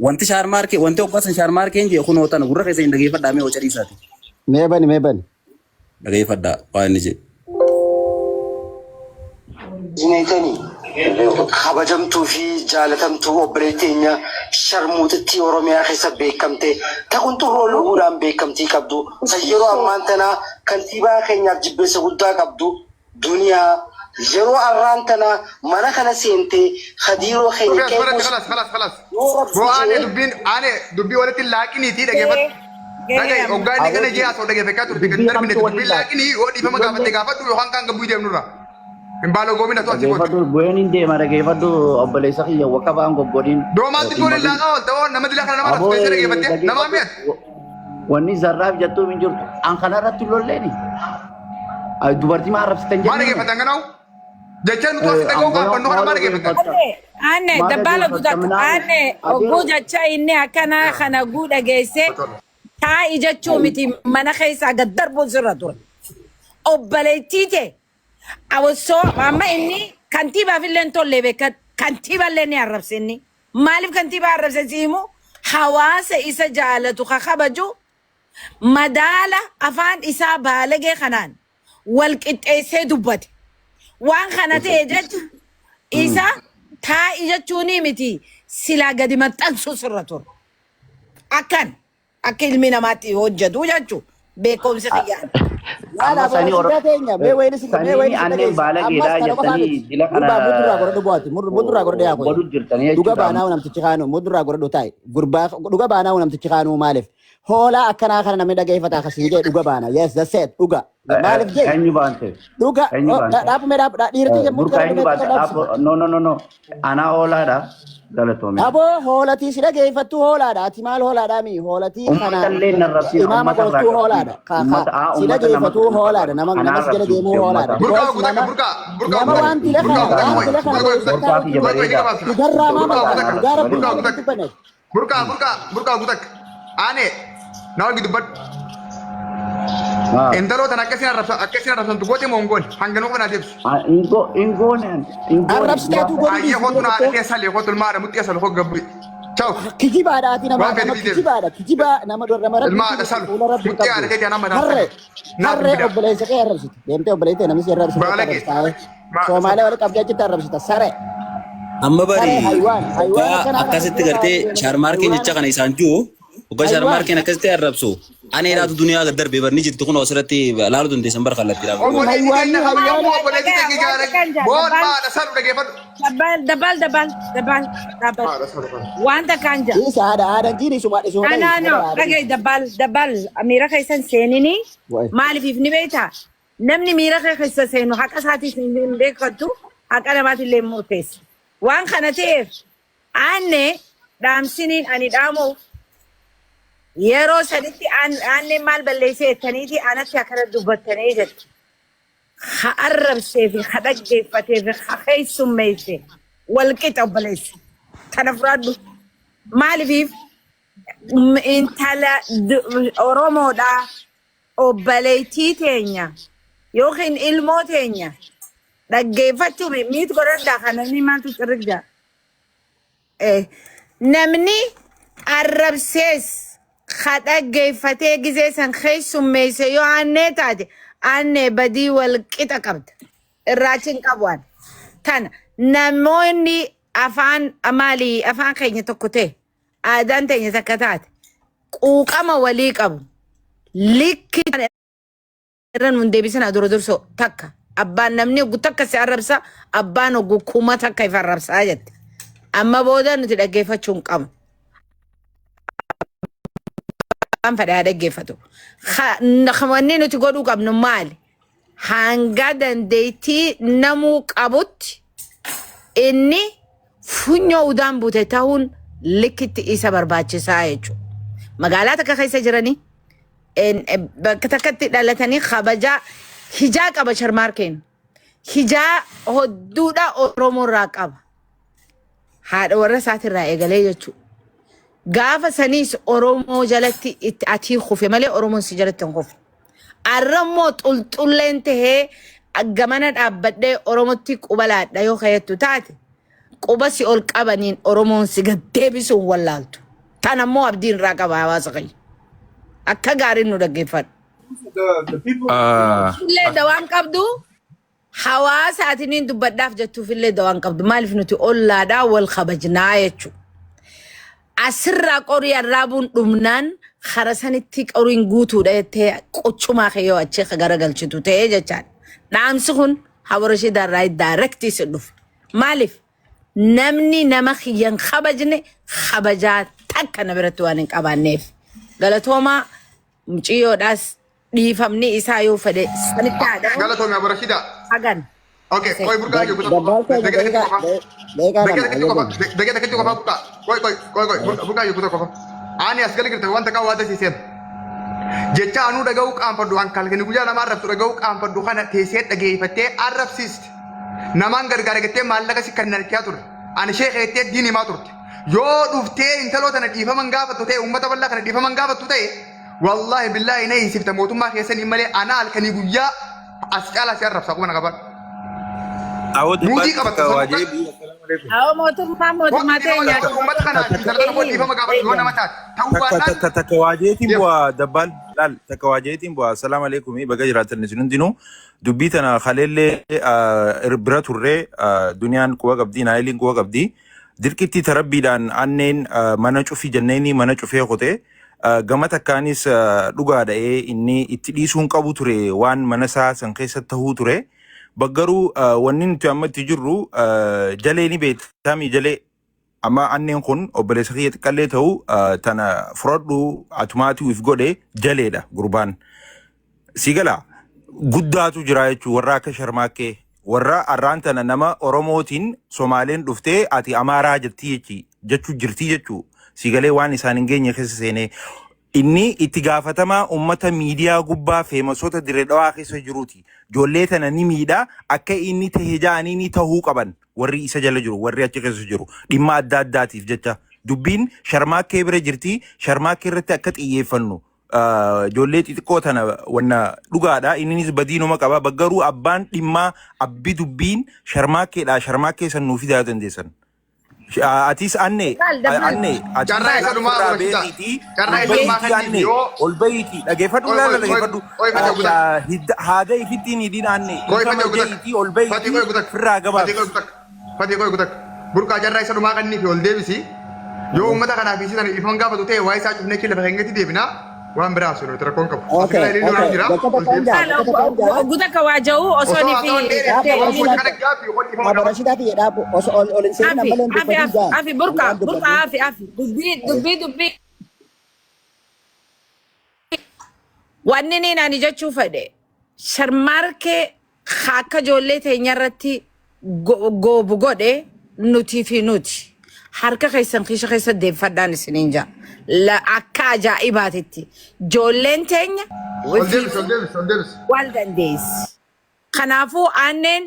wanti shaarmaarkee wanti obbaasan shaarmaarkeen jee kun hootan gurra keessa hin dhageeffadhaa mee hocarii isaati. Meebani. Dhageeffadhaa waan inni jedhu. Jineetanii kabajamtuu fi jaalatamtuu obboleetteenya sharmuutitti Oromiyaa keessa beekamte ta'uun xuroo luguudhaan beekamtii qabdu yeroo ammaan tanaa kantiibaa keenyaaf jibbeessa guddaa qabdu duniyaa yeroo arraan tanaa mana kana seentee khadiiroo keenya خلاص دبي ولا تلاقيني تي دغه دغه اوغاني كنا جي اسو دغه فكاتو دغه درمي دبي لاقيني ودي فما غافت غافت يوهان كان غبو ديم نورا امبالو غومينا تو اسي فدو بوين دي مارا فدو ابلي سخي وكبا ان غبودين دوما تقول لا قول تو نمد لا كنا ما سبيشال غيفت نما ميت وني زراف جاتو من جور ان كان رات لولني اي دوبرتي ما عرفت تنجي ما غيفت غناو جچن تو اسي تغو غا بنو ما غيفت أنا دبالة قدك أنا وجودة شيء إني أكنا خنا جودة جيسة تاي جاتشو متي مناخيس أقدر بوزرادور أو بليتيته أو سو أما إني كنتيبة في اللي نطلع بك كنتيبة اللي نعرف سني مالف كنتيبة عرف سيمو حواس إسا جالتو خخبجو مدالة أفان إسا بالغ خنان والكت إسا دبت وان خناتي جت إسا تا إجتوني متي سلا قدي ما تنسو سرطور أكل من ماتي وجد وجدو بكم سخيان لا ساني ساني أنا بالك إذا جتني دلك أنا مدرا غور ديا كو دوغا بانا ونم تشخانو مدرا غور دوتاي غربا دوغا بانا ونم تشخانو مالف هولا أكنا خنا نمدا جاي فتا خسيجي دوغا بانا يس ذا سيت دوغا مالف جاي أني بانته دوغا داب ميدا ديرتي بركا أني بانته نو أنا هولا دا غلطومي أبو هولتي سيدا جاي فتو هولا دا تمال هولا دا مي هولتي خنا إمام قلتو هولا دا سيدا جاي فتو هولا دا نما نمس جاي جاي مو هولا دا بركا نما وانتي لخنا تجرى ماما جارب بركا غدك أنا ناوي دبت Entero tan akesina rasan tu gote mongol hangano bana debs إنكو Arab state tu gori aye hotuna ate sale hotul mara mutti asal ho gabri ciao kiji bada ati nama kiji ba nama dor nama الما ده سال mutti ala te nama da harre obbole se ke arab state demte obbole te nama si arab state somale wala kabja cita arab state sare amma bari akkasitti gartee shaarmaarkeen jecha kana isaan jiru uga shaarmaarkeen akkasitti arrabsu ani ilaatu duniyaa gaddar beebar ni jirtu kun osirratti laalu dunde sambar khallatti rabu دبال وانت كانجا isa ada jiri suma أنا رجع دبال أميرة خيسان سينيني مالي في ابن بيتها نمني ميرة خيسان سينو حق أساتي سينين بيكتو حق أنا ما تلي موتيس وان خناتيف أني دام سنين أني دامو يرو سنتي أني مال بليسي تنيتي أنا تأكل دوبت تنيجت خارب سيفي خدك جيفتي في خيس سميتي والكتاب بليس تنفرد مالي فيف انت لا أورومو دا أو بليتي تينيا يوخين إلمو تينيا دا جيفتو ميت قرر دا خانني ما تترجع نمني عرب سيس خدك جيفتي جزيسان خيس سميسي يو عني تاتي عني بدي والكتا قبض الراتين قبوان تانا نموني أفان أمالي أفان خيني تكوتي آدان تيني تكتات وقاما وليك أبو ليك رن من ديبسنا دور سو تكا أبان نمني وقو تكا سي عربسا أبان وقو كوما تكا يفا عربسا آجت أما بودا نتلا جيفا چون قام قام فدا هذا جيفتو نخواني نتقولوا قام نمالي هانغادن ديتي نمو قابوت إني فنيو ودان بوتتاون لكت إيسا برباتش سايجو مقالاتك خيسا جراني إن بكتكت لالتاني خبجا هجاك أبا شرماركين هجا هدودا أورومو راقب هاد ورسات الرأي قلي جتو غافة سنيس أورومو جلتي اتعتي خوفي مالي أورومو سجلت خوفي الرموت قلت لنته الجمانات أبدي أورومتي قبلات لا يخيط تاتي قبسي أول كابنين أورومون سجد دبسون واللالتو Tanammoo abdiin irraa qaba hawaasa kayya. Akka gaariin nu dhaggeeffadhu. Illee dawaan qabdu hawaasa atiniin dubbadhaaf jettuuf illee dawaan qabdu. Maaliif nuti ollaadhaa wal kabajnaa jechuudha. Asirraa qorii arraabuun dhumnaan harasanitti qoriin guutuudha jettee qochumaa keeyyoo achii garagalchitu ta'ee jechaadha. Dhaamsi kun hawarashii darraa daayirektii si dhufu. Maaliif namni nama kiyyan kabajne kabajaa takka na biratti waan hin qabaanneef. Galatoomaa muciyyoodhaas dhiifamni isaa yoo fedhe sanitti haadha. Galatoomaa Abarashida. Hagan. Okay, koi burgaa yoo kutaa. Dagee takkitti qofa burgaa. Koi burgaa yoo kutaa qofa. Ani as galigirte wanta kaa waada siisem. Jecha anuu dhaga'uu qaanfadhu an kalkanii guyyaa nama arrabsu dhaga'uu qaanfadhu kana teessee dhageeffattee arrabsiiste. Namaan gargaara gattee maallaqa si kan nalchaa ture. Ani sheekeettee diin himaa turte. Yoo dhuftee intaloota na dhiifaman gaafattu ta'e uummata bal'aa kana dhiifaman gaafattu ta'e wallahi billahi na hiisifta mootummaa keessanii malee ana halkanii guyyaa as caalaa si arrabsa akkuma na qaban. Muutii qabatta Awo mootummaa teenya. uummata kana intaloota koo dhiifama gaafatu yoo nama taate ta'uu baannaan Takawajeetiin bu'aa dabbal laal takawajeetiin bu'aa salaam alaikum baga jiraatan isin hundinuu dubbii tana khaleellee bira turree duniyaan quba qabdii naayiliin quba qabdii dirqitti tarabbiidhaan anneen mana cufii janneenii mana cufee qote gama takkaanis dhugaadha'ee inni itti dhiisuun qabu ture waan mana isaa san keessatti tahuu ture baggaruu wanni nuti amma itti jirru jalee ni beektamii jalee amma anneen kun obboleessa kiyya xiqqallee ta'u tana fudhadhu atumaatii if godhe jaleedha gurbaan. Sigala guddaatu jira jechuun warra akka sharmaakkee warra arraan tana nama Oromootiin Somaaleen dhuftee ati Amaaraa jechuu jirtii jechuu sigalee waan isaan hin geenye keessa seenee inni itti gaafatamaa ummata miidiyaa gubbaa feemasoota dirree dhawaa keessa jiruuti. Ijoollee tana ni miidhaa akka inni tahee ja'anii ni tahuu qaban. Warri isa jala jiru warri achi keessa jiru dhimma adda addaatiif jecha dubbiin sharmaakkee bira jirti sharmaakkee irratti akka xiyyeeffannu ijoollee xixiqqoo tana wanna dhugaadha innis badiinuma qaba baggaruu abbaan dhimmaa abbi dubbiin sharmaakkeedha sharmaakkee san nuuf fidaa dandeessan. Atis anne Jarraa isa dhumaa Abarashida. Jarraa isa dhumaa kan yoo ol bahiiti dhageeffadhu laala dhageeffadhu haada ifittiin hidhiin anne ol bahiiti firraa gabaaf. Fatih koi gutak. Burqa jarraa isa dhumaa kan fi ol deebisi. Yoo uummata kanaaf isitan ifan gaafatu ta'e waa isaa cufnee killa bakka hingatti deebina. Waan biraa sun tira kon qabu. Gudaka waaja'u osoo ni fi Abarashida fi jedhaa osoo ol hin seenin amma leen dubbatii afi burqa afi dubbii wanni niin ani jechuu fedhe sharmaarkee akka ijoollee teenya irratti goobu godhe nuti fi nuti harka keessan kiisha keessa deeffadhaan isiniin jaa akka ajaa'ibaatitti ijoolleen teenya wal dandeessi. Kanaafuu aanneen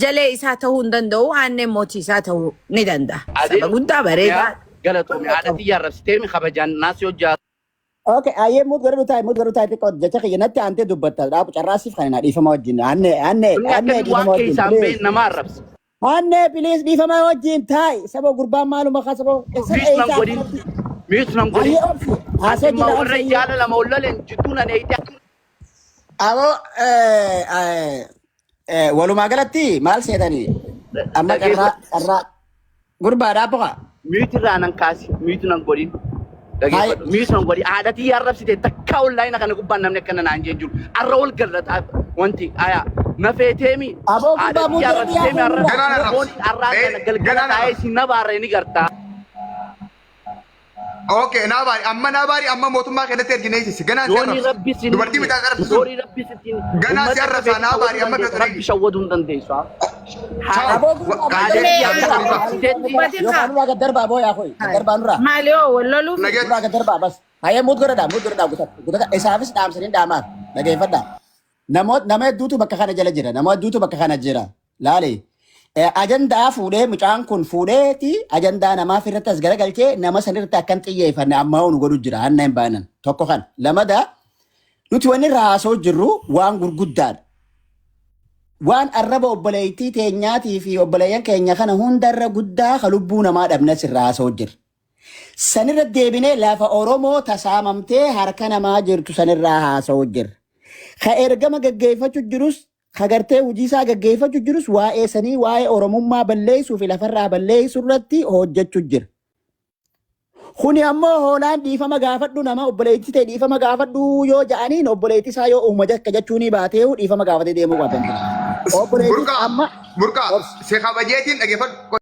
jalee isaa ta'uu hin danda'u aanneen mootii isaa ta'uu ni danda'a. Saba guddaa bareedaa. Galatoomii haadhatii yaarrabsitee mi kabajaan naas yoo jaatu. Okay, aye mood garu tai te kod jacha ke natti ante dubbata da carrasif khana difama wajin anne difama wajin sambe namarrabs anne please difama wajin tai sabo gurban maluma khasabo misnam godi ase ma warra yala la mawlalen jituna ne ita abo waluma galatti mal setani amma karra gurba da poka mitra nan kasi mitnan godi misnam godi aadati yarrabsite takka online kana gubban namne kana nanje jul arrawol galata wanti aya nafeetemi abo gurba mu yarrabsitemi arrawol galgala ay sinabare ni garta. Okay, nabari amma mootummaa keessatti ergineesisi ganaa dubartii mitaa qarabsisu ganaa si arrabsaa nabari amma rabbi shawwaduu hin dandeessu darba boya koy darba nura Maalio wallolu nura darba bas haye mud gorada gutata isaafis dhaamsanin dhaamaan dhageeffadha nama hedduutu bakka kana jala jira nama hedduutu bakka kana jira laale ajandaa fuudhee mucaan kun fuudheeti ajandaa namaaf irratti as garagalchee nama sanirratti akkan xiyyeeffanne amma nu godhu jira hanna hin baanan tokko kan lamada nuti wanni raasoo jirru waan gurguddaadha waan arraba obboleettii teenyaatii fi obboleeyyan keenya kana hundarra guddaa ka lubbuu namaa dhabne sirraasoo jira Sanirra deebinee lafa Oromoo tasaamamtee harka namaa jirtu sanirraa haasa'u jira. Ka ergama gaggeeffachuu jirus ka gartee hojii isaa gaggeeffachuu jirus waa'ee sanii waa'ee Oromummaa balleessuu fi lafarraa balleessuu irratti hojjechuu jira. Kuni ammoo hoolaan dhiifama gaafadhu nama obboleettii ta'e dhiifama gaafadhu yoo ja'aniin obboleettii isaa yoo uummata akka jechuun baatee dhiifama gaafatee deemuu qaban. Burqaa, burqaa, seeqa bajeetiin dhageeffadhu.